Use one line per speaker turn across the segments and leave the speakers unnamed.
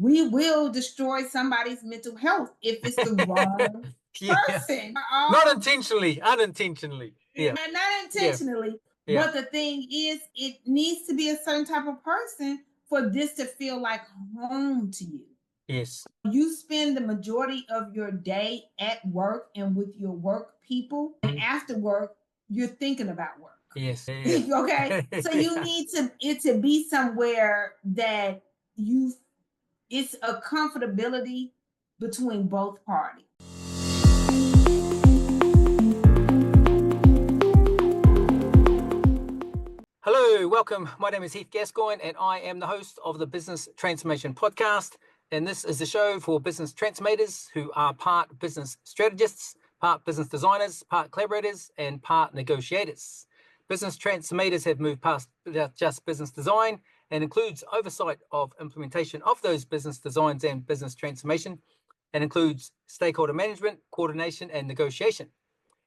we will destroy somebody's mental health if it's the wrong person.
Not intentionally, unintentionally.
Yeah. Not intentionally. Yeah. But the thing is, it needs to be a certain type of person for this to feel like home to you.
Yes.
You spend the majority of your day at work and with your work people, and after work, you're thinking about work.
Yes.
Okay. So you need it to be somewhere that it's a comfortability between both parties.
Hello, welcome. My name is Heath Gascoigne, and I am the host of the Business Transformation Podcast. And this is the show for business transformators who are part business strategists, part business designers, part collaborators, and part negotiators. Business transformators have moved past just business design and includes oversight of implementation of those business designs and business transformation, and includes stakeholder management, coordination, and negotiation.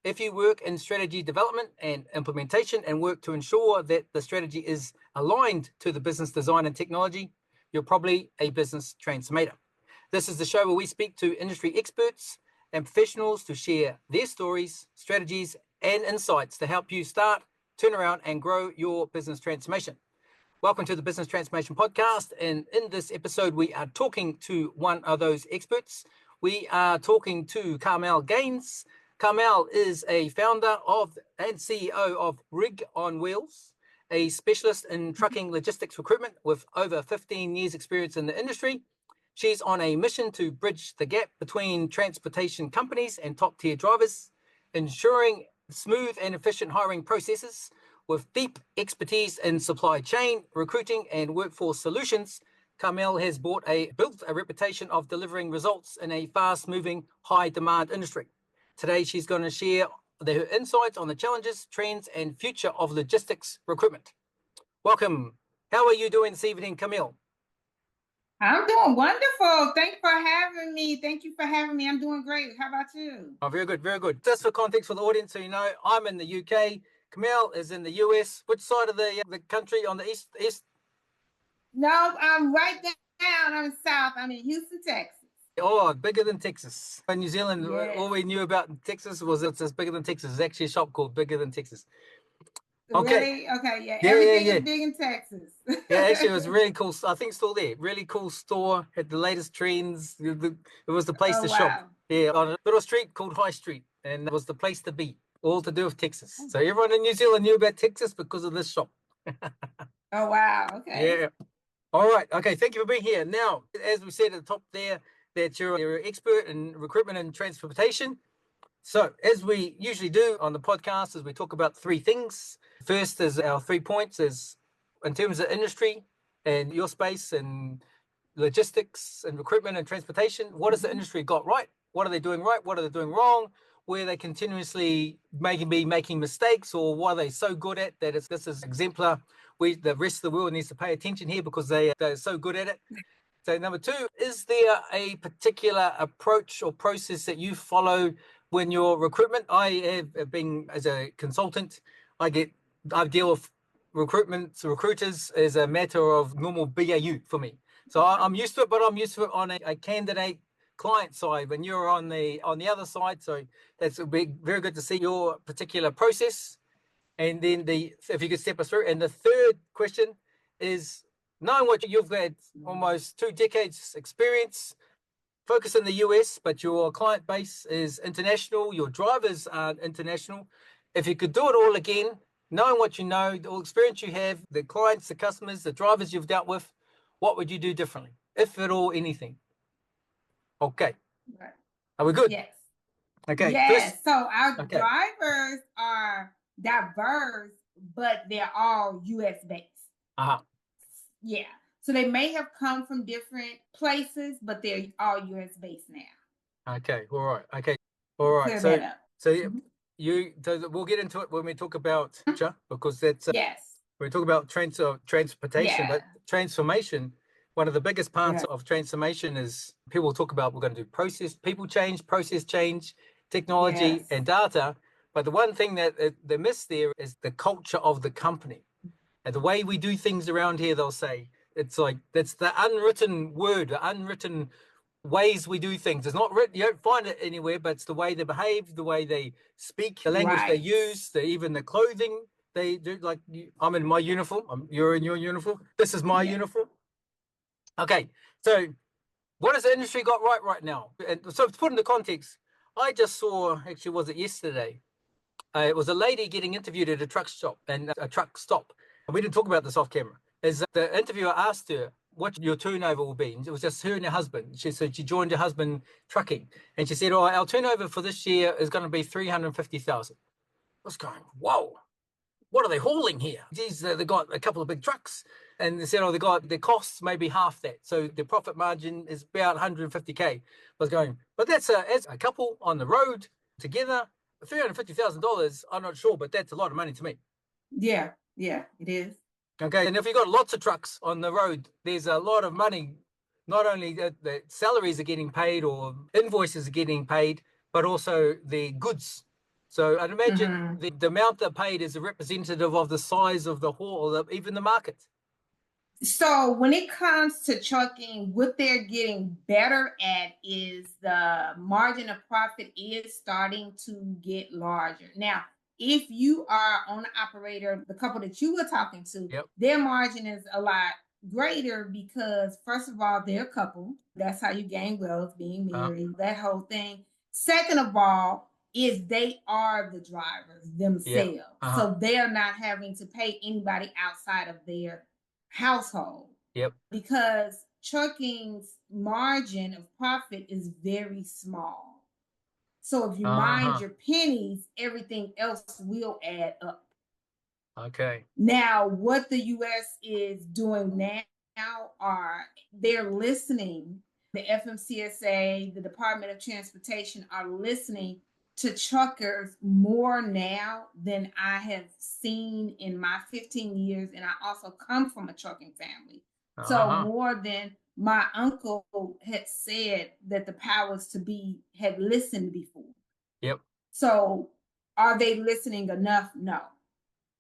If you work in strategy development and implementation and work to ensure that the strategy is aligned to the business design and technology, you're probably a business transformator. This is the show where we speak to industry experts and professionals to share their stories, strategies, and insights to help you start, turn around, and grow your business transformation. Welcome to the Business Transformation Podcast. And in this episode, we are talking to one of those experts. We are talking to Kameel Gaines. Kameel is a founder of and CEO of Rig on Wheels, a specialist in trucking logistics recruitment with over 15 years experience in the industry. She's on a mission to bridge the gap between transportation companies and top-tier drivers, ensuring smooth and efficient hiring processes. With deep expertise in supply chain, recruiting, and workforce solutions, Kameel has built a reputation of delivering results in a fast-moving, high-demand industry. Today, she's going to share her insights on the challenges, trends, and future of logistics recruitment. Welcome. How are you doing this evening, Kameel?
I'm doing wonderful. Thank you for having me. I'm doing great. How about you?
Oh, very good, very good. Just for context for the audience, so you know, I'm in the UK. Kameel is in the US. Which side of the country? On the east?
No, I'm right down. I'm south. I'm in Houston, Texas.
Oh, bigger than Texas. In New Zealand,
yes.
All we knew about Texas was it's bigger than Texas. There's actually a shop called Bigger Than Texas.
Okay. Really? Okay, yeah. Everything is big in Texas.
Yeah, actually, it was really cool. I think it's still there. Really cool store. Had the latest trends. It was the place to shop. Yeah, on a little street called High Street. And it was the place to be. All to do with Texas. So everyone in New Zealand knew about Texas because of this shop.
Oh, wow. Okay.
Yeah. All right. Okay. Thank you for being here. Now, as we said at the top there, that you're an expert in recruitment and transportation. So, as we usually do on the podcast, is we talk about three things. First is our 3 points is in terms of industry and your space and logistics and recruitment and transportation. What has the industry got right? What are they doing right? What are they doing wrong? Where are they continuously making mistakes, or what are they so good at that this is exemplar? The rest of the world needs to pay attention here because they're so good at it. So number two, is there a particular approach or process that you follow when you're recruitment? I have been, as a consultant, I deal with recruiters as a matter of normal BAU for me. So I'm used to it, but I'm used to it on a candidate client side when you're on the other side. So that's very good to see your particular process. And then if you could step us through. And the third question is, knowing what you've had almost 2 decades experience, focus in the US, but your client base is international, your drivers are international. If you could do it all again, knowing what you know, the experience you have, the clients, the customers, the drivers you've dealt with, what would you do differently, if at all anything? Okay.
Right.
Are we good?
Yes.
Okay.
Yes. So our drivers are diverse, but they're all US based.
Uh-huh.
Yeah. So they may have come from different places, but they're all US based now.
Okay. All right. Okay. All right. We'll get into it when we talk about future, because that's we talk about transportation, but transformation. One of the biggest parts of transformation is people talk about we're going to do people change, process change, technology, and data. But the one thing that they miss there is the culture of the company. And the way we do things around here, they'll say It's like, that's the unwritten word, the unwritten ways we do things. It's not written, you don't find it anywhere, but it's the way they behave, the way they speak, the language they use, even the clothing they do. Like, I'm in my uniform, you're in your uniform, this is my uniform. Okay, so what has the industry got right now? And so to put into context, I just saw, actually, was it yesterday? It was a lady getting interviewed at a truck stop, and a truck stop. And we didn't talk about this off camera. Is the interviewer asked her what your turnover will be? And it was just her and her husband. She said she joined her husband trucking, and she said, "Oh, our turnover for this year is going to be 350,000." I was going, "Whoa, what are they hauling here?" Geez, they got a couple of big trucks, and they said, "Oh, they got their costs maybe half that, so their profit margin is about 150K." I was going, but that's as a couple on the road together. $350,000, I'm not sure, but that's a lot of money to me.
Yeah, it is.
Okay, and if you've got lots of trucks on the road, there's a lot of money. Not only the salaries are getting paid or invoices are getting paid, but also the goods. So I'd imagine the amount they're paid is a representative of the size of the haul, or even the market.
So when it comes to trucking, what they're getting better at is the margin of profit is starting to get larger. Now, if you are owner operator, the couple that you were talking to, their margin is a lot greater because, first of all, they're a couple. That's how you gain wealth, being married, that whole thing. Second of all, is they are the drivers themselves. So they're not having to pay anybody outside of their household. Because trucking's margin of profit is very small. So if you mind your pennies, everything else will add up.
Okay.
Now, what the US is doing now are they're listening. The FMCSA, the Department of Transportation are listening to truckers more now than I have seen in my 15 years. And I also come from a trucking family. So more than my uncle had said that the powers to be had listened before. So are they listening enough? No.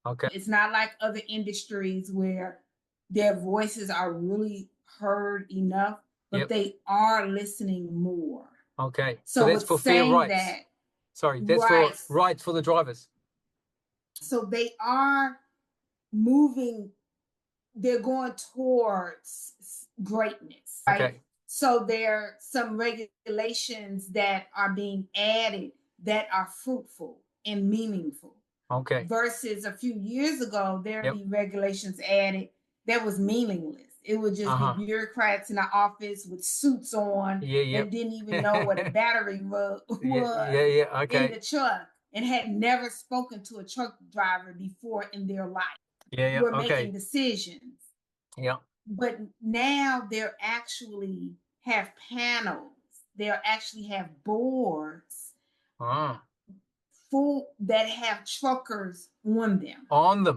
Okay.
It's not like other industries where their voices are really heard enough, but they are listening more.
Okay. So that's for fair rights. That's for rights for the drivers.
So they are moving, they're going towards greatness. Right?
Okay.
So there are some regulations that are being added that are fruitful and meaningful.
Okay.
Versus a few years ago, there would be regulations added that was meaningless. It would just be bureaucrats in the office with suits on that didn't even know what a battery was in the truck and had never spoken to a truck driver before in their life. Were making decisions. But now they're actually have panels. They actually have boards full that have truckers on them.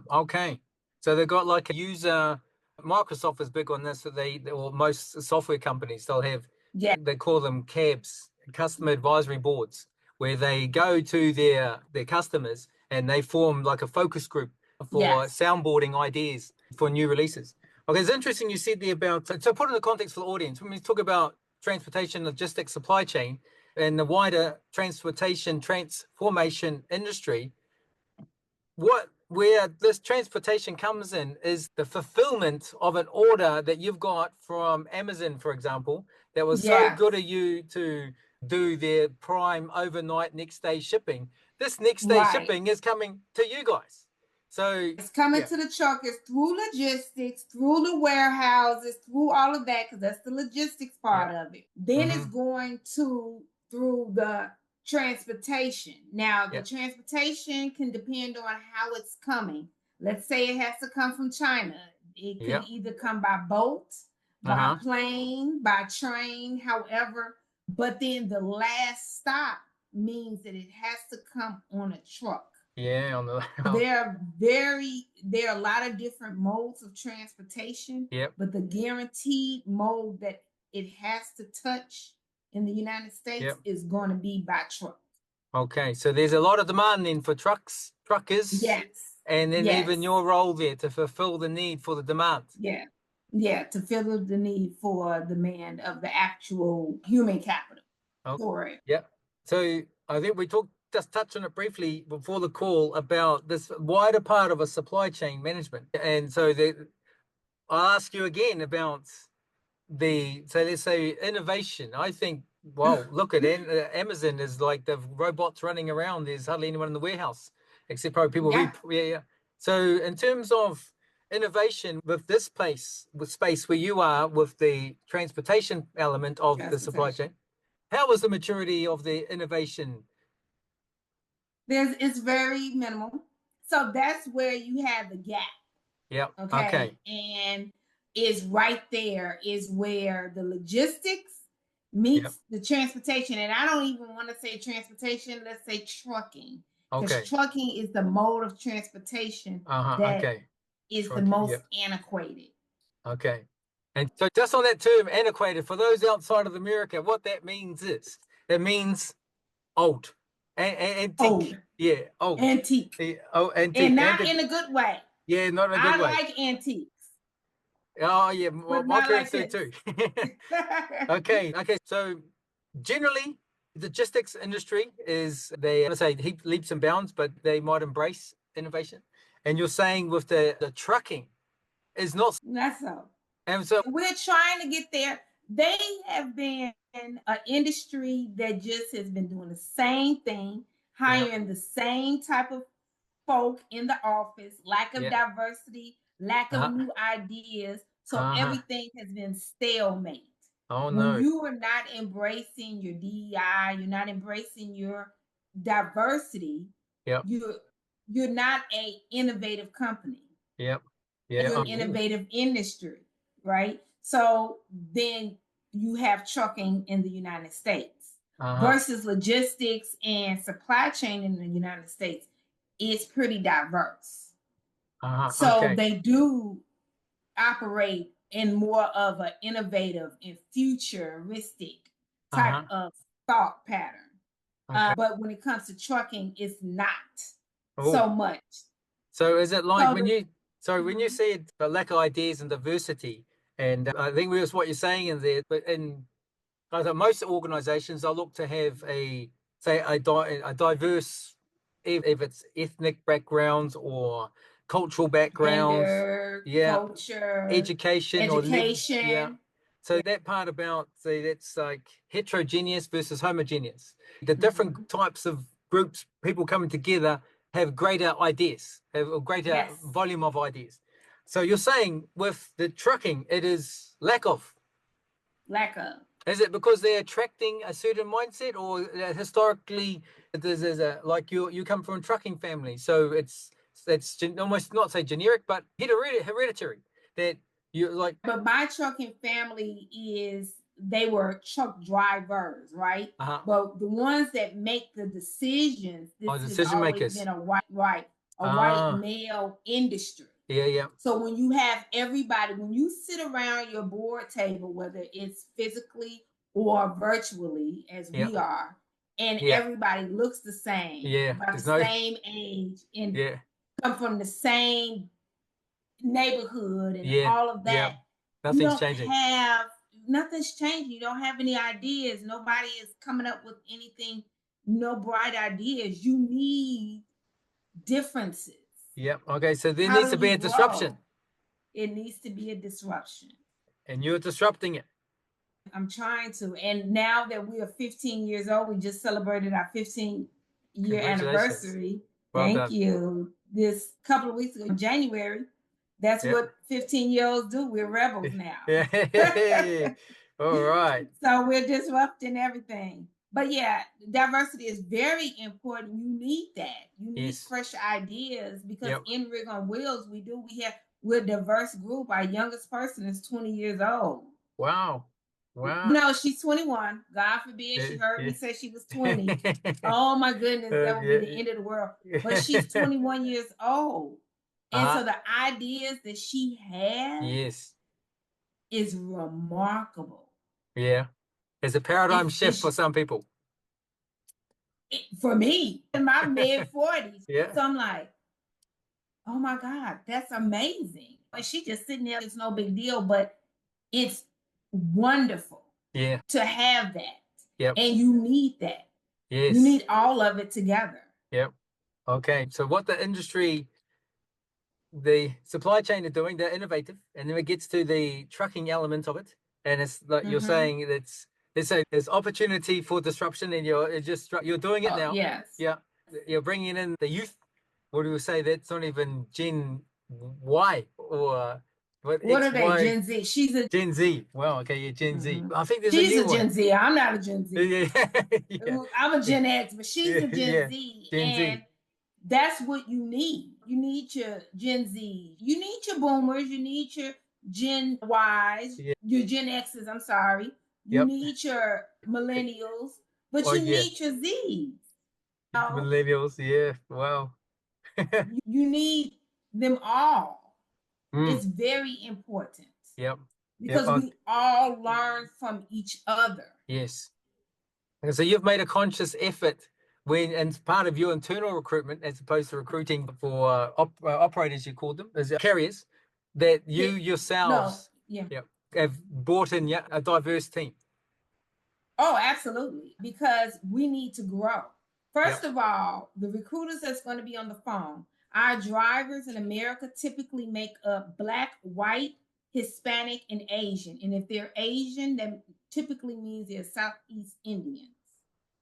Okay. So they've got like a user. Microsoft is big on this. So or most software companies, they'll have, they call them CABs, customer advisory boards, where they go to their customers and they form like a focus group for soundboarding ideas for new releases. Okay, it's interesting you said there about, so put in the context for the audience, when we talk about transportation, logistics, supply chain, and the wider transportation transformation industry, where this transportation comes in is the fulfillment of an order that you've got from Amazon, for example, that was so good of you to do their prime overnight next day shipping. This next day shipping is coming to you guys. So
it's coming to the truckers through logistics, through the warehouses, through all of that, because that's the logistics part of it. Then it's going through the transportation. Now, the transportation can depend on how it's coming. Let's say it has to come from China. It can either come by boat, by plane, by train, however. But then the last stop means that it has to come on a truck. There are a lot of different modes of transportation. But the guaranteed mode that it has to touch in the United States is going to be by truck.
Okay, so there's a lot of demand then for truckers. And then even your role there to fulfill the need for the demand.
Yeah, to fill the need for demand of the actual human capital for it.
Yeah. So I think we just touched on it briefly before the call about this wider part of a supply chain management. And so I'll ask you again about so let's say innovation. I think, wow, look at Amazon is like the robots running around. There's hardly anyone in the warehouse except probably people yeah. So in terms of innovation with this place, with space where you are, with the transportation element of the supply chain, how was the maturity of the innovation?
It's very minimal. So that's where you have the gap.
Yeah.
Okay. And is right there is where the logistics meets the transportation. And I don't even want to say transportation, let's say trucking. Because trucking is the mode of transportation that is trucking, the most antiquated.
Okay. And so just on that term, antiquated, for those outside of America, what that means is, it means old. Antique.
Old.
Yeah, old.
Antique.
Yeah, oh, antique.
And not in a good way.
Yeah, not in a good way.
I like antiques.
Oh, yeah, my parents do too. Okay. So generally, the logistics industry is, they, I want to say leaps and bounds, but they might embrace innovation. And you're saying with the trucking is not.
That's so.
And so
we're trying to get there. They have been an industry that just has been doing the same thing, hiring the same type of folk in the office, lack of diversity, lack of new ideas. So everything has been stalemate.
Oh,
no. When you are not embracing your DEI, you're not embracing your diversity, you're not an innovative company.
Yeah.
You're an innovative industry, right? So then you have trucking in the United States versus logistics and supply chain in the United States. It's pretty diverse. So they do operate in more of an innovative and futuristic type of thought pattern. But when it comes to trucking, it's not so much.
So is it like when you said the lack of ideas and diversity, and I think that's what you're saying in there, but in most organizations, they'll look to have a diverse, if it's ethnic backgrounds or cultural backgrounds,
gender, culture,
education. So that part about, say, that's like heterogeneous versus homogeneous. The different types of groups, people coming together, have greater ideas, have a greater volume of ideas. So you're saying with the trucking, it is lack of. Is it because they're attracting a certain mindset, or historically there's like you come from a trucking family, so it's almost not say generic, but hereditary that you like.
But my trucking family they were truck drivers, right? But the ones that make the decisions, this decision makers, been a white male industry.
Yeah.
So when you have everybody, when you sit around your board table, whether it's physically or virtually, as we are, and everybody looks the same, about the same age, and come from the same neighborhood and all of that.
Nothing's changing.
Nothing's changing. You don't have any ideas. Nobody is coming up with anything, no bright ideas. You need differences.
Okay. So there needs to be a disruption.
It needs to be a disruption.
And you're disrupting it.
I'm trying to. And now that we are 15 years old, we just celebrated our 15-year anniversary. Thank you. This couple of weeks ago, in January. That's what 15-year-olds do. We're rebels now.
All right.
So we're disrupting everything. But diversity is very important. You need that. You need fresh ideas, because in Rig on Wheels, we're a diverse group. Our youngest person is 20 years old.
Wow.
No, she's 21. God forbid she heard me say she was 20. Oh my goodness, that would be the end of the world. But she's 21 years old. And so the ideas that she has is remarkable.
Yeah. It's a paradigm shift for some people.
For me, in my mid-40s. So I'm like, oh my God, that's amazing. And she just sitting there, it's no big deal, but it's wonderful to have that. And you need that. You need all of it together.
Okay. So what the industry, the supply chain are doing, they're innovative, and then it gets to the trucking element of it. And it's like you're saying, there's opportunity for disruption, and you're doing it now.
Yes.
Yeah. You're bringing in the youth. What do we say? That's not even Gen Y or
what are they? Gen Z. She's a
Gen Z. Well, okay, you're Gen Z. I think there's
she's
a new
Gen
one.
Z. I'm not a Gen Z.
Yeah.
I'm a Gen X, but she's a Gen Z.
Gen Z.
And that's what you need. You need your Gen Z. You need your boomers. You need your Gen Ys. Your Gen X's. I'm sorry. You need your millennials, but you need your Z's.
Millennials. Yeah. Wow.
You need them all. It's very important. Because we all learn from each other.
Yes. And so you've made a conscious effort and part of your internal recruitment, as opposed to recruiting for operators, you called them, as carriers, that you yourselves have brought in a diverse team.
Oh, absolutely. Because we need to grow. First of all, the recruiters that's going to be on the phone, our drivers in America typically make up Black, white, Hispanic, and Asian. And if they're Asian, that typically means they're Southeast Indians.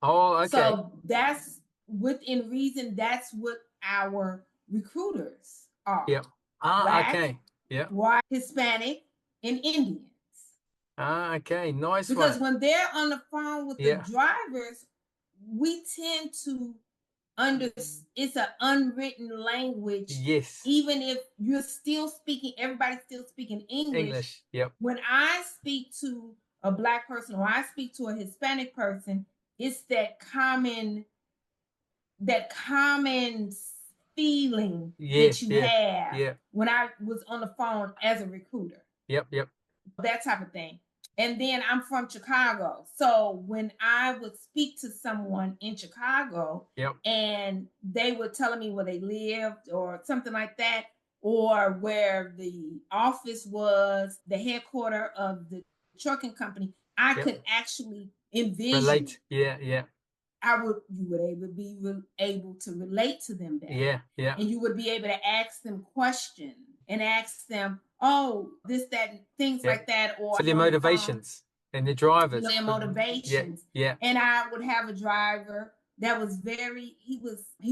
Oh, okay.
So that's within reason, that's what our recruiters are. Black,
okay.
white, Hispanic, and Indians.
Okay. Nice.
Because when they're on the phone with the drivers, we tend to it's an unwritten language.
Yes.
Even if you're still speaking, everybody's still speaking English. When I speak to a Black person or I speak to a Hispanic person, it's that common feeling that you have when I was on the phone as a recruiter. That type of thing. And then I'm from Chicago. So when I would speak to someone in Chicago and they were telling me where they lived or something like that, or where the office was, the headquarters of the trucking company, I could actually envision.
Relate.
You would be able to relate to them better. And you would be able to ask them questions and ask them, oh, this, that, and things like that. Or
for their motivations and the drivers.
Their motivations. And I would have a driver that was he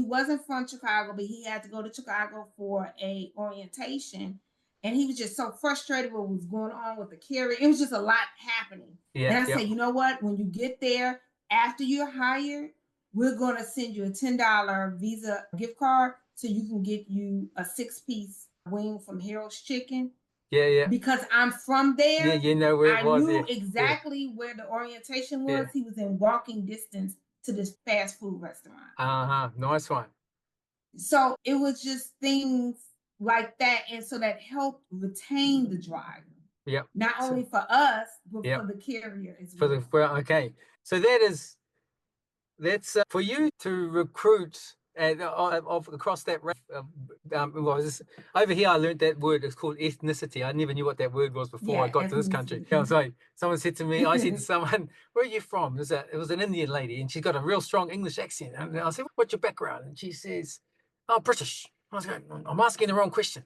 wasn't from Chicago, but he had to go to Chicago for a orientation. And he was just so frustrated with what was going on with the carrier. It was just a lot happening. And I said, you know what? When you get there, after you're hired, we're going to send you a $10 Visa gift card so you can get you a 6-piece wing from Harold's Chicken. Because I'm from there.
You know where it was.
I knew exactly where the orientation was. He was in walking distance to this fast food restaurant.
Nice one.
So it was just things like that. And so that helped retain the driver. Not only for us, but for the carrier as well.
Okay. So that's for you to recruit across that. Over here, I learned that word. It's called ethnicity. I never knew what that word was before I got to this country. I was like, someone said to me, I said to someone, "Where are you from?" It was an Indian lady, and she's got a real strong English accent. And I said, "What's your background?" And she says, "Oh, British." I was going, "I'm asking the wrong question."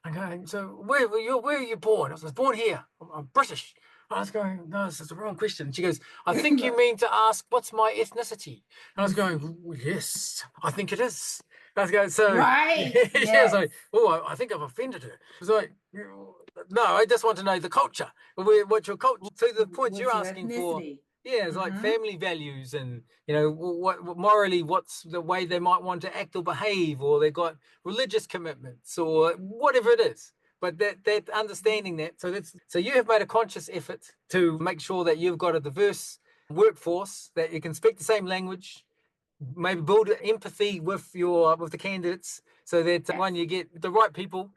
I go, "So where are you born?" I was born here. I'm British. I was going, "No, this is the wrong question." She goes, "I think you mean to ask what's my ethnicity." And I was going, "Yes, I think it is." I was going, so
right.
She was like, "Oh, I think I've offended her." I was like, "No, I just want to know the culture. What's your culture?" So the points you're asking for, it's like family values, and what morally, what's the way they might want to act or behave, or they've got religious commitments or whatever it is. But that understanding that, so you have made a conscious effort to make sure that you've got a diverse workforce, that you can speak the same language, maybe build empathy with the candidates, so that when you get the right people.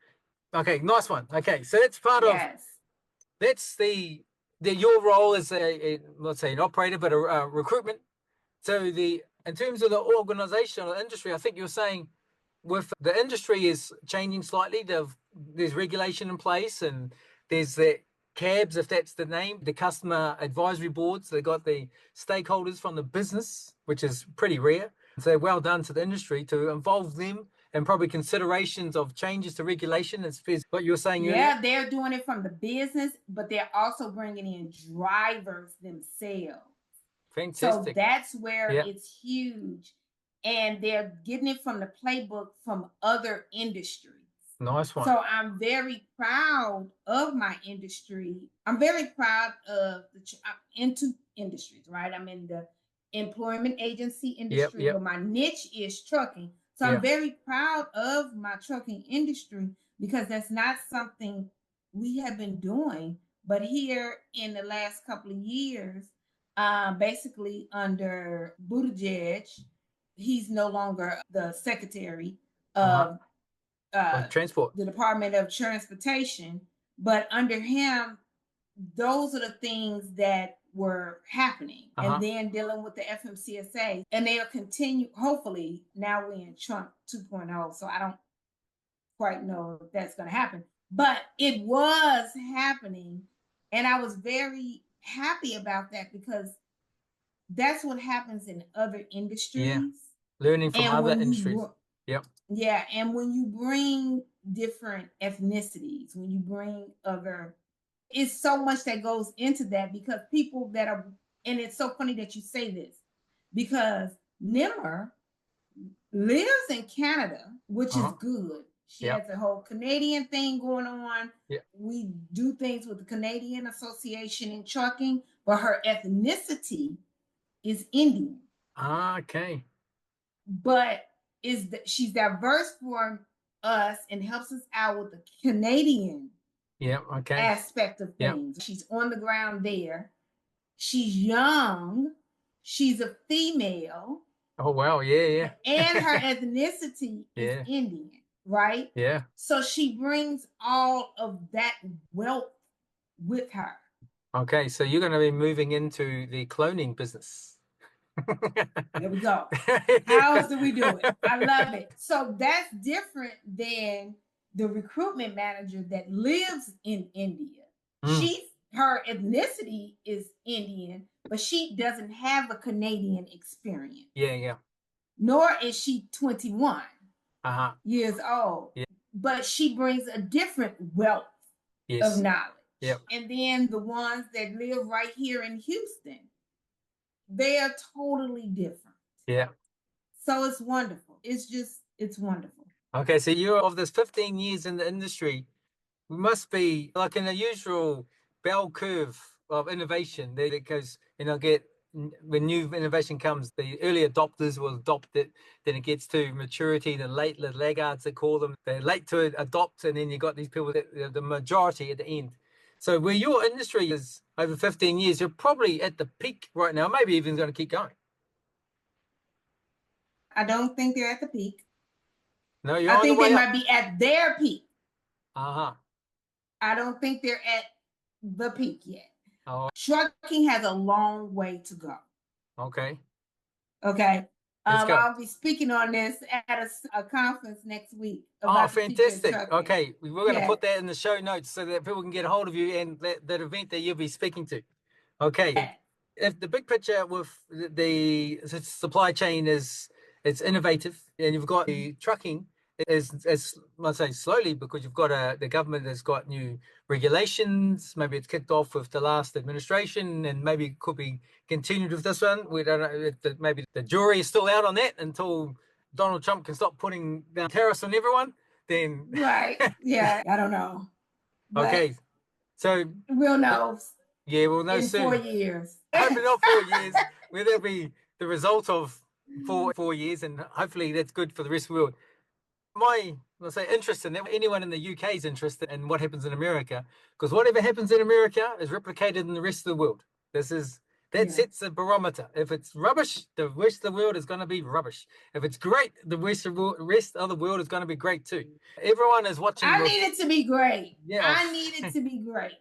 Okay, nice one. Okay, so that's part of that's your role as let's say an operator, but a recruitment. So in terms of the organization or industry, I think you're saying with the industry is changing slightly. there's regulation in place, and there's the cabs, if that's the name, the customer advisory boards. They got the stakeholders from the business, which is pretty rare. So well done to the industry to involve them and probably considerations of changes to regulation. It's what you were saying earlier.
Yeah, they're doing it from the business, but they're also bringing in drivers themselves.
Fantastic.
So that's where
Yeah.
it's huge. And they're getting it from the playbook from other industries.
Nice one.
So I'm very proud of my industry. I'm very proud of into industries, right? I'm in the employment agency industry, but my niche is trucking. So I'm very proud of my trucking industry because that's not something we have been doing. But here in the last couple of years, basically under Buttigieg, he's no longer the secretary of
transport,
the Department of Transportation, but under him, those are the things that were happening. And then dealing with the FMCSA, and they'll continue. Hopefully, now we're in Trump 2.0, so I don't quite know if that's going to happen, but it was happening. And I was very happy about that because that's what happens in other industries.
Yeah. Learning from other industries.
Yeah, and when you bring different ethnicities, when you bring other, it's so much that goes into that because people that are, and it's so funny that you say this because Nimmer lives in Canada, which is good. She has a whole Canadian thing going on. We do things with the Canadian Association in trucking, but her ethnicity is Indian.
Okay.
But she's diverse for us and helps us out with the Canadian aspect of things. She's on the ground there. She's young. She's a female.
Oh, wow. Yeah.
And her ethnicity is Indian, right?
Yeah.
So she brings all of that wealth with her.
Okay. So you're going to be moving into the cloning business.
There we go. How else do we do it? I love it. So that's different than the recruitment manager that lives in India. Her ethnicity is Indian, but she doesn't have a Canadian experience.
Yeah.
Nor is she 21 years old. But she brings a different wealth of knowledge. And then the ones that live right here in Houston, they are totally different.
Yeah.
So it's wonderful. It's wonderful.
Okay, so you're of this 15 years in the industry, we must be like in a usual bell curve of innovation. There it goes, when new innovation comes, the early adopters will adopt it, then it gets to maturity, the laggards they call them. They're late to adopt, and then you got these people, the majority at the end. So where your industry is over 15 years, you're probably at the peak right now, maybe even going to keep going.
I don't think they're at the peak.
No, you're
I
on
think
the way
they
up.
might be at their peak.
I
don't think they're at the peak yet.
Oh.
Trucking has a long way to go.
Okay.
I'll be speaking on this at a conference next week.
Oh, fantastic. Okay, we're going to put that in the show notes so that people can get a hold of you and that event that you'll be speaking to. Okay. If the big picture with the supply chain it's innovative, and you've got the trucking is let's say slowly, because you've got the government has got new regulations. Maybe it's kicked off with the last administration, and maybe it could be continued with this one. We don't know. Maybe the jury is still out on that until Donald Trump can stop putting down tariffs on everyone. Then
yeah, I don't know.
Okay, so
we'll know.
Yeah, we'll know soon.
4 years.
Hopefully not 4 years. Will there be the result of 4 years, and hopefully that's good for the rest of the world. Let's say, interest in that. Anyone in the UK is interested in what happens in America, because whatever happens in America is replicated in the rest of the world. That sets a barometer. If it's rubbish, the rest of the world is going to be rubbish. If it's great, the rest of the world is going to be great too. Everyone is watching.
I need it to be great.
Yeah.
I need it to be great.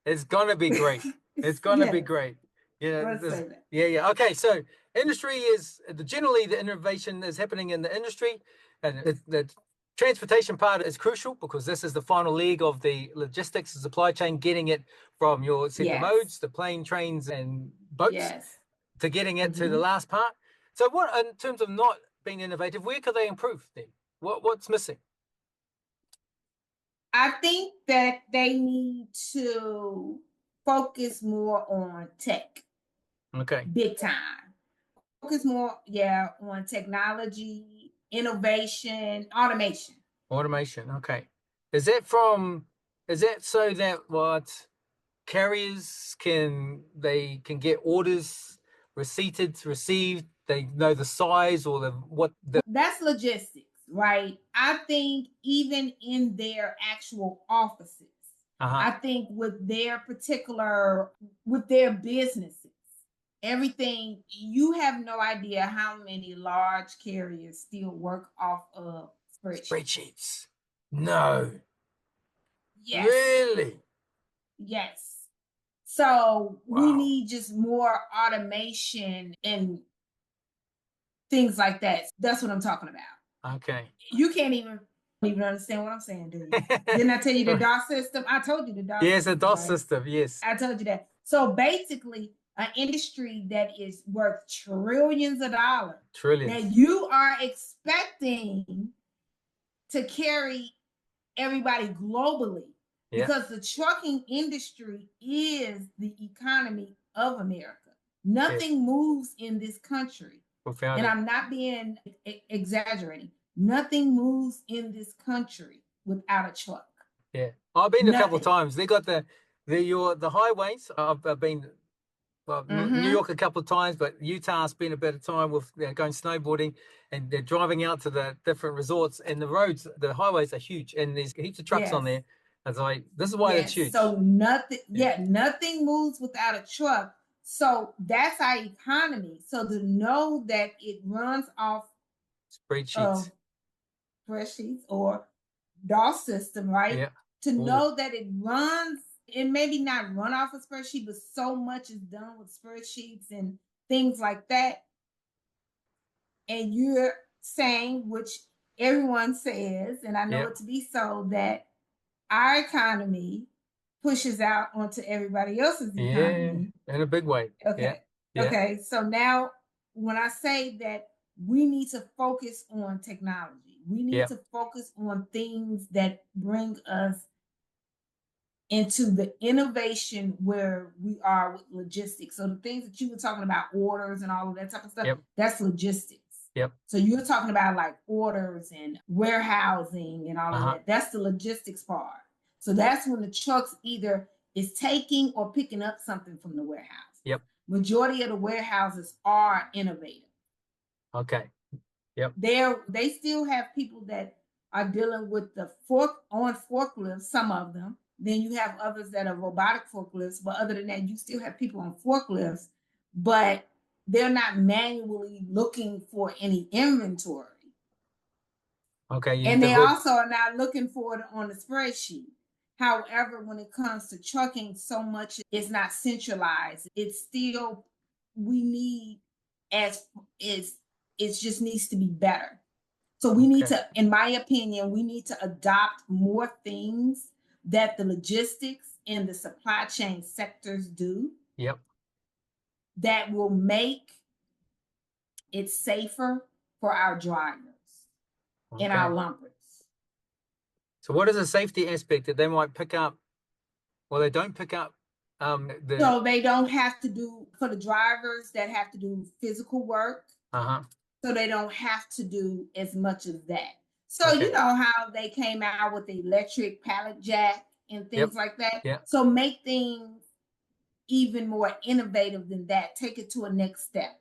It's going to be great. It's going to be great. Yeah. Okay, so industry is generally the innovation is happening in the industry, and the transportation part is crucial because this is the final leg of the logistics and supply chain, getting it from your the
Yes.
modes, the plane, trains, and boats,
Yes.
to getting it to the last part. So what, in terms of not being innovative, where could they improve then? What's missing?
I think that they need to focus more on tech.
Okay.
Big time. Focus more, on technology, innovation, automation.
Automation. Okay. Is that so that what carriers can get orders received, they know the size or
That's logistics, right? I think even in their actual offices, I think with their businesses, everything, you have no idea how many large carriers still work off of spreadsheets.
No.
Yes.
Really?
Yes. So we
Wow.
need just more automation and things like that. That's what I'm talking about.
Okay.
You can't even understand what I'm saying, do you? Didn't I tell you the DOS system? I told you the DOS
Yes,
system.
the DOS
right?
system, yes.
I told you that. So basically, an industry that is worth trillions of dollars that you are expecting to carry everybody globally, because the trucking industry is the economy of America. Nothing moves in this country. And I'm not being exaggerating. Nothing moves in this country without a truck.
Yeah, I've been a couple of times. They got the highways. I've been New York a couple of times, but Utah spent a bit of time with going snowboarding, and they're driving out to the different resorts, and the roads, the highways are huge, and there's heaps of trucks on there. I was like, this is why it's huge.
So nothing, nothing moves without a truck. So that's our economy. So to know that it runs off
spreadsheets
or DOS system, right?
Yeah.
To know that it runs, it maybe not run off a spreadsheet, but so much is done with spreadsheets and things like that. And you're saying, which everyone says, and I know it to be so, that our economy pushes out onto everybody else's economy.
In a big way.
Okay. Okay. So now when I say that we need to focus on technology, we need to focus on things that bring us into the innovation where we are with logistics. So the things that you were talking about, orders and all of that type of stuff, that's logistics. So you're talking about like orders and warehousing and all of that. That's the logistics part. So that's when the trucks either is taking or picking up something from the warehouse. Majority of the warehouses are innovative.
Okay.
They still have people that are dealing with the forklifts, some of them. Then you have others that are robotic forklifts, but other than that, you still have people on forklifts, but they're not manually looking for any inventory.
Okay.
And they also are not looking for it on the spreadsheet. However, when it comes to trucking, so much is not centralized. It's still, we need, it just needs to be better. So we need to, in my opinion, we need to adopt more things that the logistics and the supply chain sectors do. That will make it safer for our drivers and our lumpers.
So what is a safety aspect that they might pick up? Well, they don't pick up.
So they don't have to do, for the drivers that have to do physical work. So they don't have to do as much of that. So you know how they came out with the electric pallet jack and things like that. So make things even more innovative than that. Take it to a next step.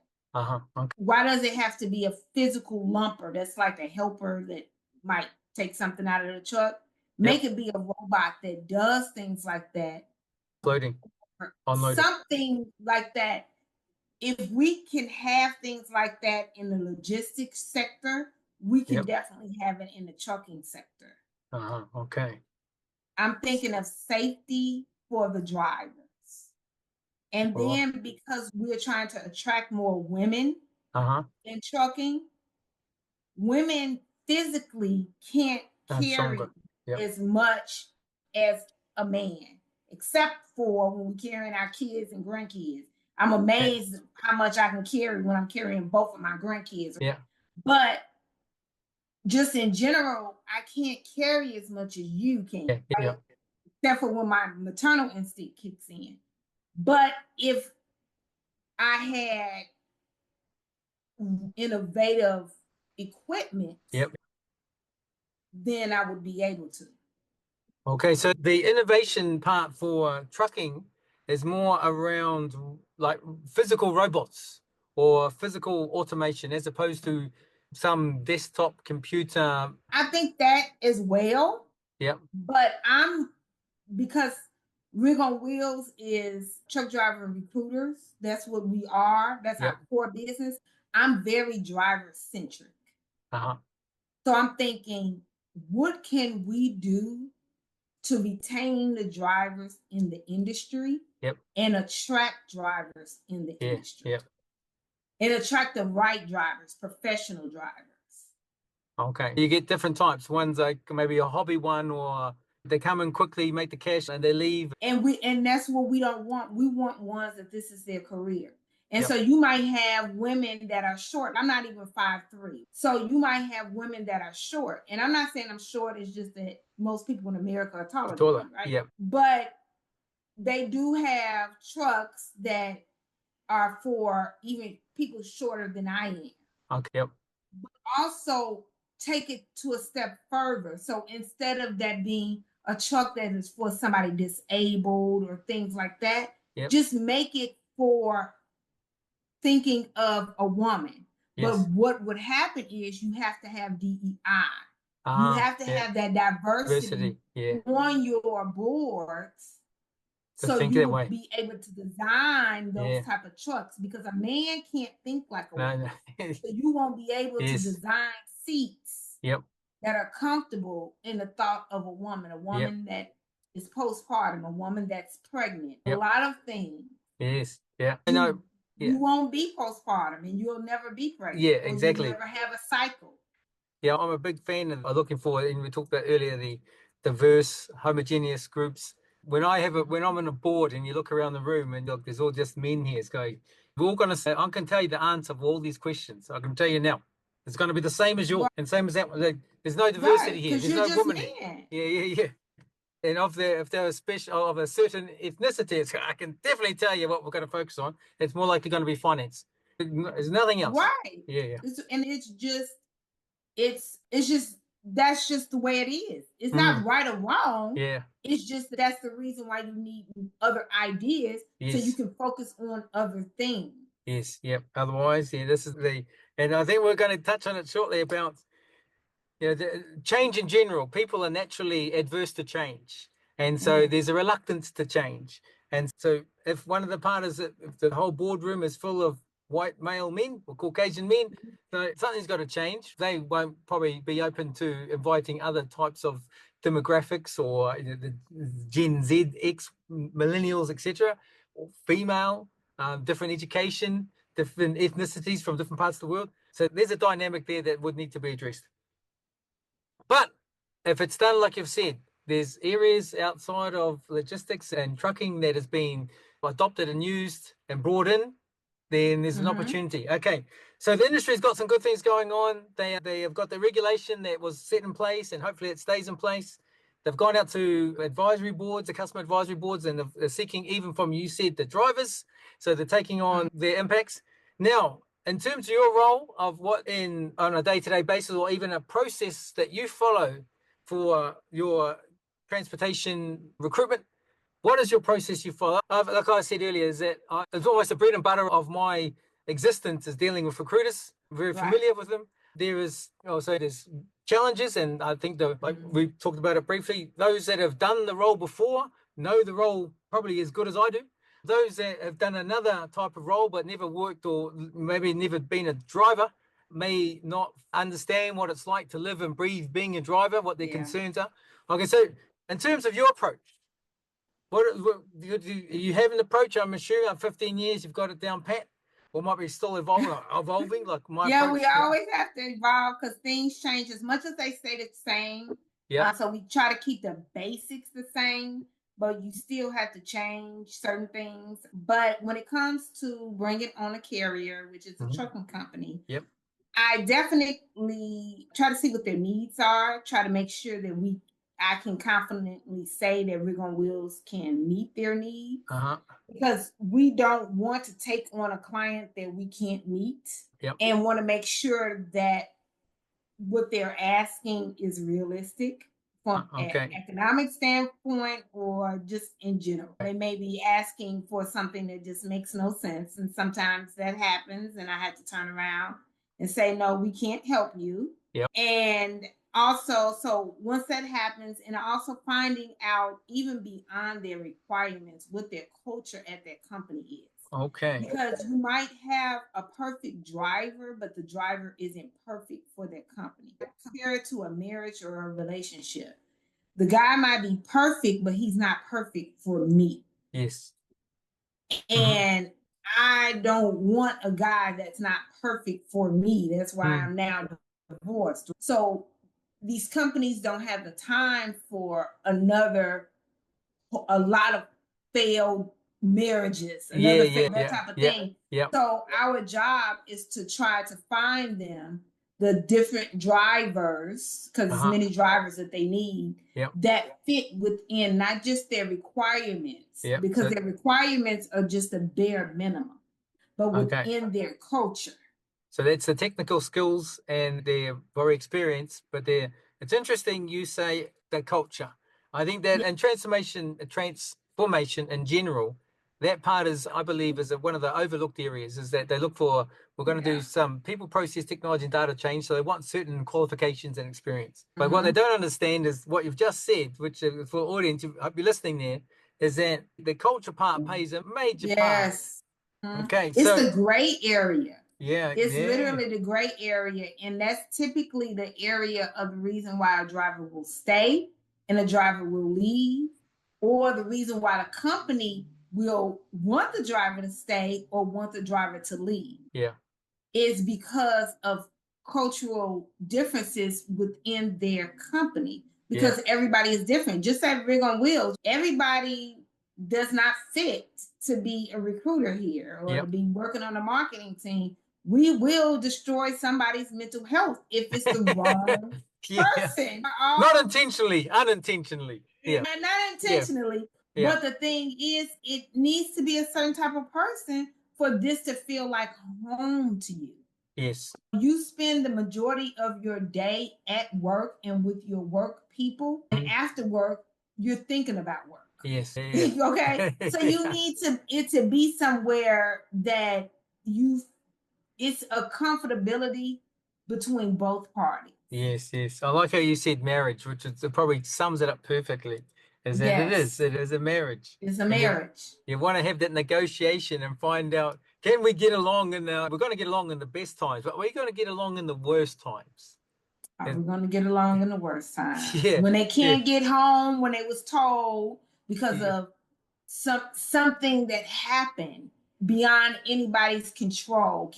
Why does it have to be a physical lumper that's like a helper that might take something out of the truck? Make it be a robot that does things like that.
Loading, unloading.
Something like that. If we can have things like that in the logistics sector, we can definitely have it in the trucking sector.
Okay.
I'm thinking of safety for the drivers. And then because we're trying to attract more women in trucking, women physically can't carry
stronger. Yep.
as much as a man, except for when we're carrying our kids and grandkids. I'm amazed how much I can carry when I'm carrying both of my grandkids.
Yeah.
But just in general, I can't carry as much as you can,
Yeah. Yeah.
except for when my maternal instinct kicks in. But if I had innovative equipment,
Yep.
then I would be able to.
Okay, so the innovation part for trucking is more around like physical robots or physical automation as opposed to some desktop computer.
I think that as well.
Yep.
But because Rig on Wheels is truck driver recruiters. That's what we are. That's
Yep.
our core business. I'm very driver centric.
Uh-huh.
So I'm thinking, what can we do to retain the drivers in the industry?
Yep.
And attract drivers in the industry?
Yep.
And attract the right drivers, professional drivers.
Okay. You get different types. One's like maybe a hobby one, or they come in quickly, make the cash, and they leave.
And that's what we don't want. We want ones that this is their career. And
Yep.
so you might have women that are short. I'm not even 5'3". So you might have women that are short. And I'm not saying I'm short, it's just that most people in America are taller than me, right?
Yep.
But they do have trucks that are for even people shorter than I am.
Okay. Yep.
But also take it to a step further. So instead of that being a truck that is for somebody disabled or things like that,
Yep.
just make it for thinking of a woman.
Yes.
But what would happen is you have to have DEI. You have to have that diversity on your boards. So you will be able to design those type of trucks, because a man can't think like a woman. So you won't be able to design seats that are comfortable in the thought of a woman that is postpartum, a woman that's pregnant, a lot of things.
Yes. Yeah. I know.
You won't be postpartum and you'll never be pregnant.
Yeah, exactly.
You'll never have a cycle.
Yeah, I'm a big fan of looking for, and we talked about earlier, the diverse, homogeneous groups. When I'm on a board and you look around the room and look, there's all just men here. It's going, we're all going to say, I can tell you the answer of all these questions. I can tell you now. It's going to be the same as yours and same as that. There's no diversity here. There's no woman here. Yeah. And if they're special of a certain ethnicity, I can definitely tell you what we're going to focus on. It's more likely going to be finance. There's nothing else.
Right.
Yeah.
And it's just that's just the way it is. It's not right or wrong.
Yeah.
It's just that's the reason why you need other ideas, so you can focus on other things.
Yes. Yep. Otherwise, this is and I think we're going to touch on it shortly about the change in general. People are naturally adverse to change, and so there's a reluctance to change. And so if one of the parties, if the whole boardroom is full of white male men or Caucasian men, so something's got to change. They won't probably be open to inviting other types of demographics, or the Gen Z, X, millennials, etc., or female, different education, different ethnicities from different parts of the world. So there's a dynamic there that would need to be addressed. But if it's done like you've said, there's areas outside of logistics and trucking that has been adopted and used and brought in, then there's an opportunity. Okay, so the industry's got some good things going on. They have got the regulation that was set in place, and hopefully it stays in place. They've gone out to advisory boards, the customer advisory boards, and they're seeking, even from, you said, the drivers. So they're taking on their impacts. Now, in terms of your role of on a day-to-day basis, or even a process that you follow for your transportation recruitment, what is your process you follow? Like I said earlier, is that it's almost the bread and butter of my existence is dealing with recruiters. I'm very familiar with them. There's challenges, and I think we talked about it briefly. Those that have done the role before know the role probably as good as I do. Those that have done another type of role but never worked, or maybe never been a driver, may not understand what it's like to live and breathe being a driver, what their concerns are. Okay, so in terms of your approach, what you have an approach? I'm assuming 15 years, you've got it down pat. or might be still evolving like my
Yeah,
approach?
we always have to evolve because things change as much as they stay the same.
Yeah.
So we try to keep the basics the same, but you still have to change certain things. But when it comes to bringing on a carrier, which is a trucking company,
Yep.
I definitely try to see what their needs are, try to make sure that I can confidently say that Rig on Wheels can meet their needs. Because we don't want to take on a client that we can't meet.
Yep.
And want to make sure that what they're asking is realistic from an economic standpoint or just in general. They may be asking for something that just makes no sense. And sometimes that happens, and I have to turn around and say, no, we can't help you.
Yep.
And also, so once that happens, and also finding out even beyond their requirements what their culture at their company is.
Okay.
Because you might have a perfect driver, but the driver isn't perfect for their company. Compare it to a marriage or a relationship. The guy might be perfect, but he's not perfect for me.
Yes.
And I don't want a guy that's not perfect for me. That's why I'm now divorced. So these companies don't have the time for a lot of failed marriages, that type of thing.
Yep.
So our job is to try to find them the different drivers, because there's many drivers that they need that fit within not just their requirements, because their requirements are just a bare minimum, but within their culture.
So that's the technical skills and they're very experienced, but it's interesting you say the culture. I think that and transformation in general, that part is, I believe, is one of the overlooked areas, is that they look for, we're going to do some people, process, technology, and data change. So they want certain qualifications and experience. But what they don't understand is what you've just said, which for audience, I hope you're listening there, is that the culture part plays a major part. Okay.
It's the gray area.
Yeah.
It's literally the gray area. And that's typically the area of the reason why a driver will stay and a driver will leave, or the reason why the company will want the driver to stay or want the driver to leave.
Yeah.
Is because of cultural differences within their company. Because everybody is different. Just like Rig on Wheels, everybody does not fit to be a recruiter here or to be working on a marketing team. We will destroy somebody's mental health if it's the wrong person.
Not intentionally, unintentionally.
Not intentionally. But the thing is, it needs to be a certain type of person for this to feel like home to you.
Yes.
You spend the majority of your day at work and with your work people, and after work, you're thinking about work.
Yes.
Okay. So you need it to be somewhere that it's a comfortability between both parties.
Yes. I like how you said marriage, which probably sums it up perfectly. Is that it is a marriage.
It's a marriage.
You want to have that negotiation and find out, can we get along we're going to get along in the best times, but we're going to get along in the worst times.
We're going to get along in the worst times.
Yeah.
When they can't get home, when they was told because of something that happened beyond anybody's control.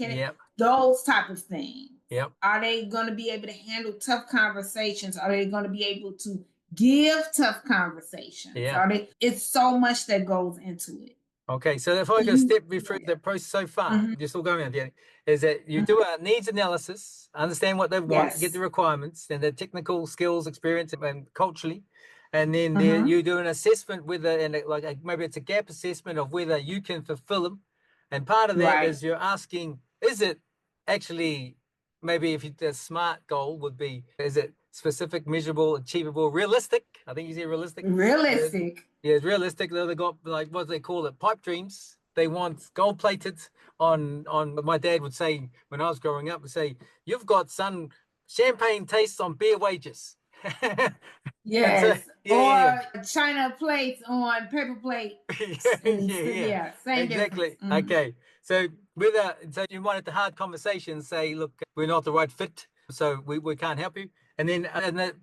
Those type of things.
Yep.
Are they going to be able to handle tough conversations? Are they going to be able to give tough conversations? It's so much that goes into it.
Okay, so if I go step through the process so far, you're still going on there, is that you do a needs analysis, understand what they want, get the requirements, and the technical skills, experience, and culturally, and then you do an assessment whether, maybe it's a gap assessment of whether you can fulfill them, and part of that is you're asking, is it actually, maybe if the smart goal would be, is it specific, measurable, achievable, realistic? I think you say realistic.
Realistic.
It's realistic. They got what they call it, pipe dreams. They want gold plated on. My dad would say when I was growing up, would say, "You've got champagne tastes on beer wages."
Yes, or China plates on paper plate. Same
exactly.
Difference.
Okay, so you wanted the hard conversation, say, look, we're not the right fit, so we can't help you. And then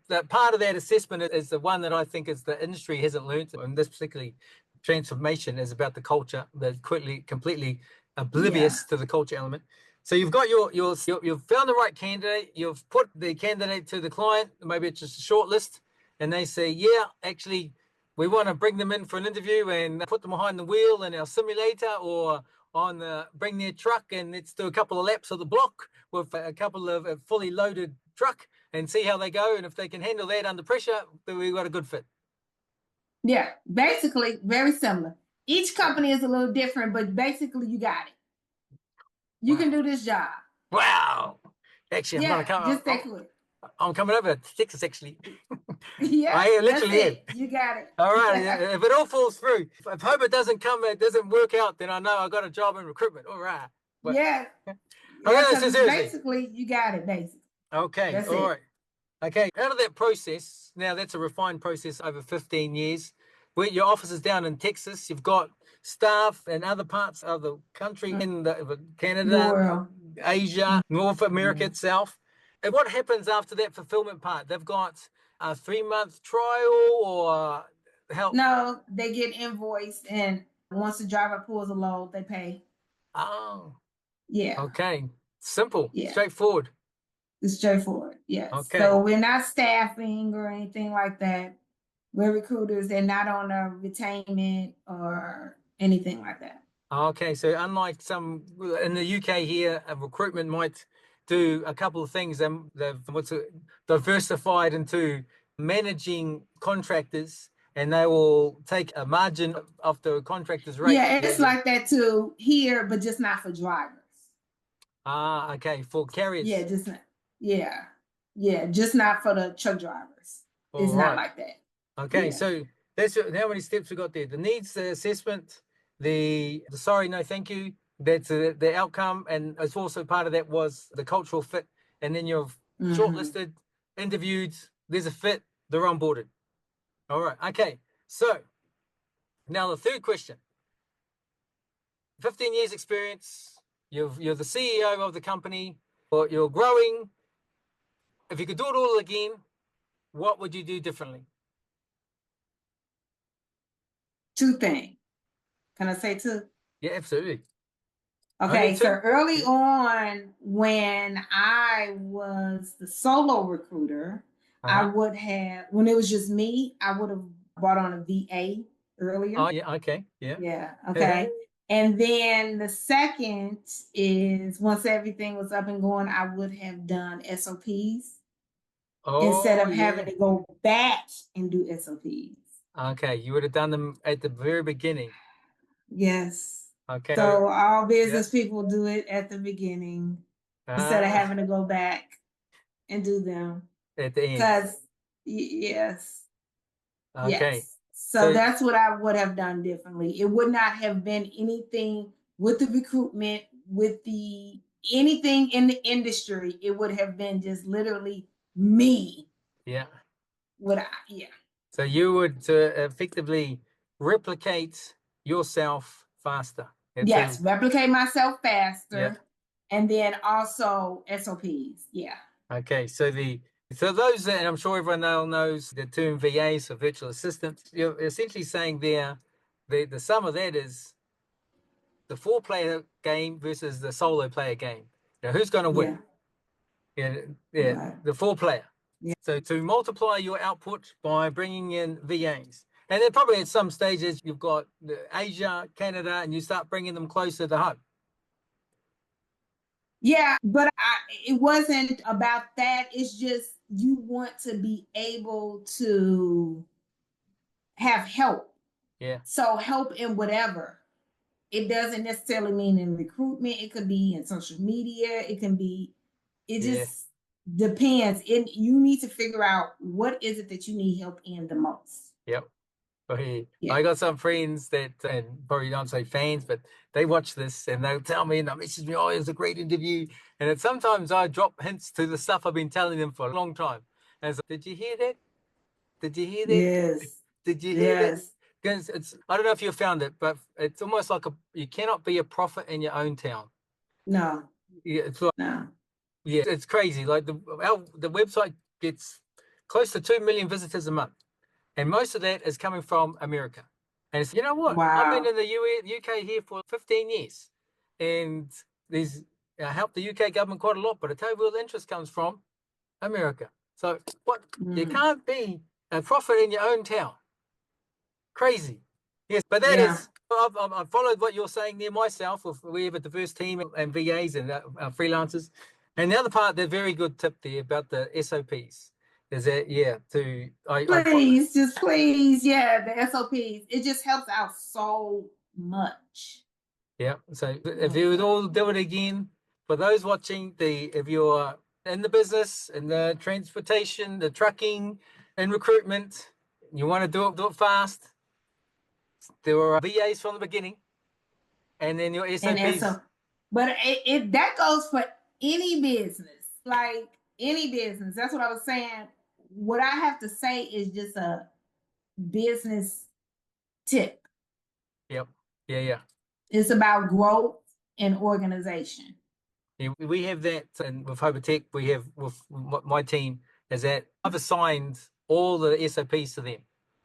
that part of that assessment is the one that I think is the industry hasn't learned. And this particularly transformation is about the culture that completely oblivious to the culture element. So you've got you've found the right candidate, you've put the candidate to the client, maybe it's just a short list, and they say, yeah, actually, we want to bring them in for an interview and put them behind the wheel in our simulator or bring their truck and let's do a couple of laps of the block with a couple of a fully loaded truck and see how they go. And if they can handle that under pressure, then we've got a good fit.
Yeah, basically very similar. Each company is a little different, but basically you got it. You can do this job.
Wow. Actually,
yeah, just take a look.
I'm coming over to Texas, actually.
Yeah,
I literally
that's it. You got it.
All right. If it all falls through, if Homer doesn't work out, then I know I got a job in recruitment. All right. But,
yeah. Basically, you got it, basically.
Okay.
That's
all
it.
right. Okay. Out of that process, now that's a refined process over 15 years. Where your office is down in Texas, you've got staff in other parts of the country, in Canada, Asia, North America itself. And what happens after that fulfillment part? They've got a 3-month trial or help?
No, they get invoiced, and once the driver pulls a load, they pay.
Oh.
Yeah.
Okay. Simple.
Yeah.
Straightforward.
It's straightforward. Yes.
Okay.
So we're not staffing or anything like that. We're recruiters. They're not on a retainment or anything like that.
Okay. So unlike some in the UK here, a recruitment might do a couple of things. They've diversified into managing contractors, and they will take a margin of the contractor's rate.
Yeah, it's like that too here, but just not for drivers.
Ah, okay. For carriers.
Yeah, just not. Yeah, just not for the truck drivers. It's not like that.
Okay, so that's how many steps we got there. The needs assessment, the sorry, no, thank you. That's the outcome, and it's also part of that was the cultural fit. And then you've shortlisted, interviewed. There's a fit. They're onboarded. All right. Okay. So now the third question. 15 years experience. You're the CEO of the company, or you're growing. If you could do it all again, what would you do differently?
2 things. Can I say 2?
Yeah, absolutely.
Okay, so early on, when I was the solo recruiter, I would have, when it was just me, I would have brought on a VA earlier.
Oh, yeah, okay, yeah.
Yeah, okay. And then the second is once everything was up and going, I would have done SOPs instead of having to go back and do SOPs.
Okay, you would have done them at the very beginning.
Yes.
Okay.
So all business people do it at the beginning instead of having to go back and do them
at the end.
Because yes.
Okay.
Yes. So that's what I would have done differently. It would not have been anything with the recruitment, with the anything in the industry. It would have been just literally me.
Yeah.
Yeah.
So you would effectively replicate yourself faster.
Yes, replicate myself faster, and then also SOPs. Yeah.
Okay, so those that, and I'm sure everyone knows the term VA, so virtual assistants. You're essentially saying there, the sum of that is the 4-player game versus the solo player game. Now, who's going to win? Yeah, the 4-player.
Yeah.
So to multiply your output by bringing in VAs. And then probably at some stages, you've got Asia, Canada, and you start bringing them closer to home.
Yeah, but it wasn't about that. It's just you want to be able to have help.
Yeah.
So help in whatever. It doesn't necessarily mean in recruitment. It could be in social media. It can be, it just depends. You need to figure out what is it that you need help in the most.
Yep. Okay. Yeah. I got some friends that, and probably don't say fans, but they watch this and they'll tell me and they'll message me, oh, it was a great interview. And sometimes I drop hints to the stuff I've been telling them for a long time. And so, did you hear that? Did you hear that?
Yes.
Did you hear that? Because I don't know if you found it, but it's almost like you cannot be a prophet in your own town.
No.
Yeah, it's like, no. Yeah, it's crazy. Like the website gets close to 2 million visitors a month. And most of that is coming from America. And it's, you know what?
Wow.
I've been in the UK here for 15 years. and these help the UK government quite a lot, but I tell you where the interest comes from, America. So what, you can't be a prophet in your own town. Crazy. Yes, but that is, I've followed what you're saying there myself. We have a diverse team and VAs and freelancers. And the other part, they're very good tip there about the SOPs. Is that,
please, the SOPs. It just helps out so much.
Yeah. So if you would all do it again, for those watching, if you're in the business, in the transportation, the trucking, and recruitment, you want to do it fast. There were VAs from the beginning, and then your SOPs.
But that goes for any business, like any business. That's what I was saying. What I have to say is just a business tip.
Yep. Yeah.
It's about growth and organization.
Yeah, we have that, and with Hobotech, we have with my team, is that I've assigned all the SOPs to them.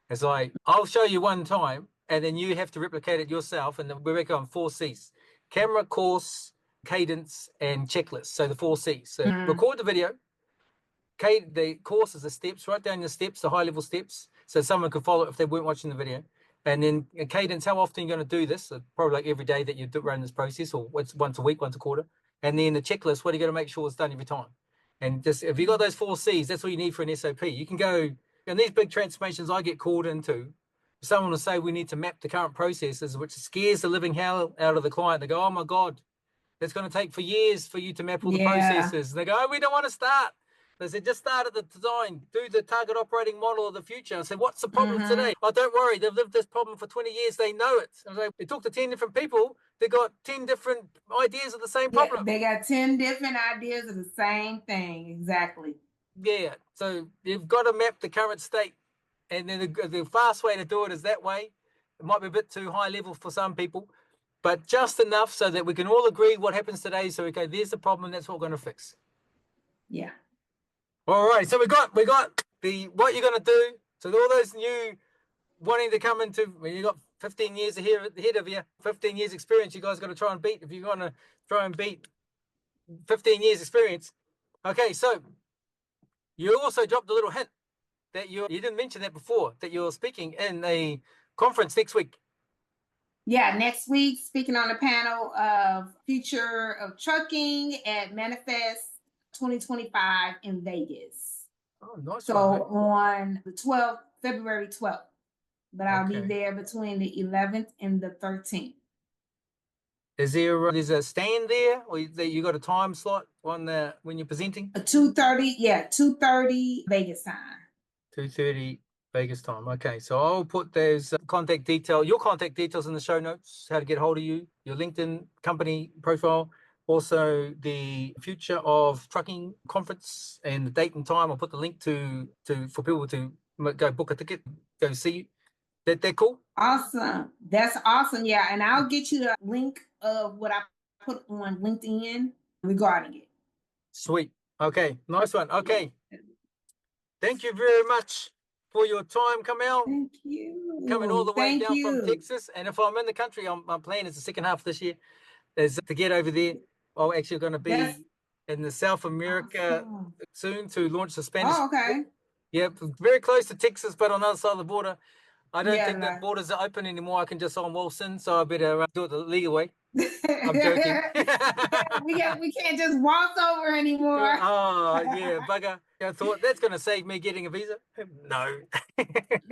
It's like, I'll show you one time, and then you have to replicate it yourself. And then we work on 4 C's: camera, course, cadence, and checklist. So the 4 C's. So record the video. The course is the steps, write down the steps, the high level steps, so someone could follow it if they weren't watching the video. And then cadence, how often you're going to do this? So probably like every day that you run this process, or once a week, once a quarter. And then the checklist, what are you going to make sure it's done every time? And just, if you got those 4 C's, that's all you need for an SOP. You can go, and these big transformations I get called into, someone will say we need to map the current processes, which scares the living hell out of the client. They go, oh my God, it's going to take for years for you to map all the processes. And they go, oh, we don't want to start. They said, just start at the design, do the target operating model of the future. I said, what's the problem today? Oh, don't worry, they've lived this problem for 20 years, they know it. I was like, they talked to 10 different people, they got 10 different ideas of the same problem.
They got 10 different ideas of the same thing, exactly.
Yeah, so you've got to map the current state. And then the fast way to do it is that way. It might be a bit too high level for some people, but just enough so that we can all agree what happens today. So we go, there's the problem, that's what we're going to fix.
Yeah.
All right, so we got the what you're going to do. So all those new wanting to come into, when you got 15 years ahead of you, 15 years experience, you guys got to try and beat. If you're going to try and beat 15 years experience, okay. So you also dropped a little hint that you didn't mention that before, that you're speaking in a conference next week.
Yeah, next week, speaking on a panel of future of trucking at Manifest 2025 in Vegas.
Oh, nice.
So on the 12th, February 12th, but I'll be there between the 11th and the 13th.
Is there's a stand there, or you got a time slot on the when you're presenting?
2:30, 2:30 Vegas time.
2:30 Vegas time. Okay, so I'll put those your contact details in the show notes, how to get hold of you, your LinkedIn company profile, also the Future of Trucking conference and the date and time. I'll put the link to for people to go book a ticket, go see you. That cool?
Awesome. That's awesome. Yeah, and I'll get you the link of what I put on LinkedIn regarding it.
Sweet. Okay, nice one. Okay. Thank you very much for your time, Kameel.
Thank you.
Coming all the way down from Texas. And if I'm in the country, my plan is the second half of this year is to get over there. I'm actually going to be in the South America soon to launch the Spanish.
Oh, okay.
Yeah, very close to Texas, but on the other side of the border. I don't think the borders are open anymore. I can just on Wilson, so I better do it the legal way. I'm joking.
we can't just walk over anymore.
Oh, yeah, bugger. I thought that's going to save me getting a visa. No.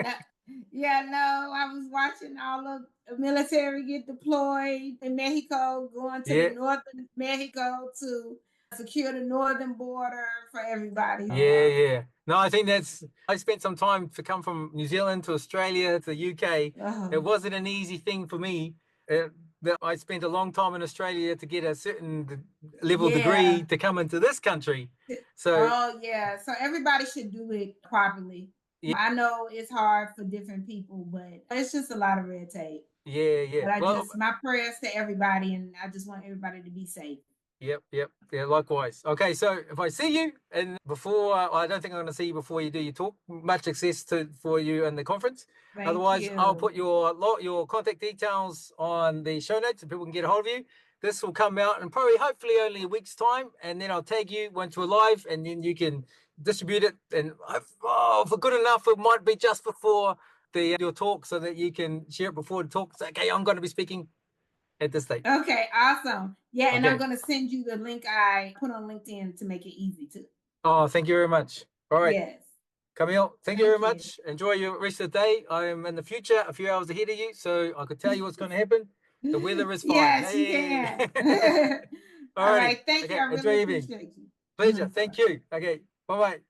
I was watching all of the military get deployed in Mexico, going to the northern Mexico to secure the northern border for everybody.
Yeah. No, I think I spent some time to come from New Zealand to Australia to the UK. It wasn't an easy thing for me. I spent a long time in Australia to get a certain level degree to come into this country. So
so everybody should do it properly. Yeah. I know it's hard for different people, but it's just a lot of red tape.
Yeah.
But my prayers to everybody, and I just want everybody to be safe.
Yep. Yeah, likewise. Okay, so if I see you, and before, I don't think I'm going to see you before you do your talk. Much success for you in the conference. Otherwise, I'll put your contact details on the show notes so people can get a hold of you. this will come out in probably, hopefully, only a week's time, and then I'll tag you once we're live, and then you can distribute it. And for good enough, it might be just before your talk, so that you can share it before the talk. Say, okay, I'm going to be speaking at this stage.
Okay, awesome. Yeah, and
Okay.
I'm going to send you the link I put on LinkedIn to make it easy too.
Oh, thank you very much. All right.
Yes.
Kameel, thank you very much. Enjoy your rest of the day. I am in the future, a few hours ahead of you, so I could tell you what's going to happen. The weather is fine.
Yes,
Hey.
you can. All right. Thank you. I
Enjoy
really
your evening.
appreciate you.
Pleasure. Thank you. Okay. Bye-bye.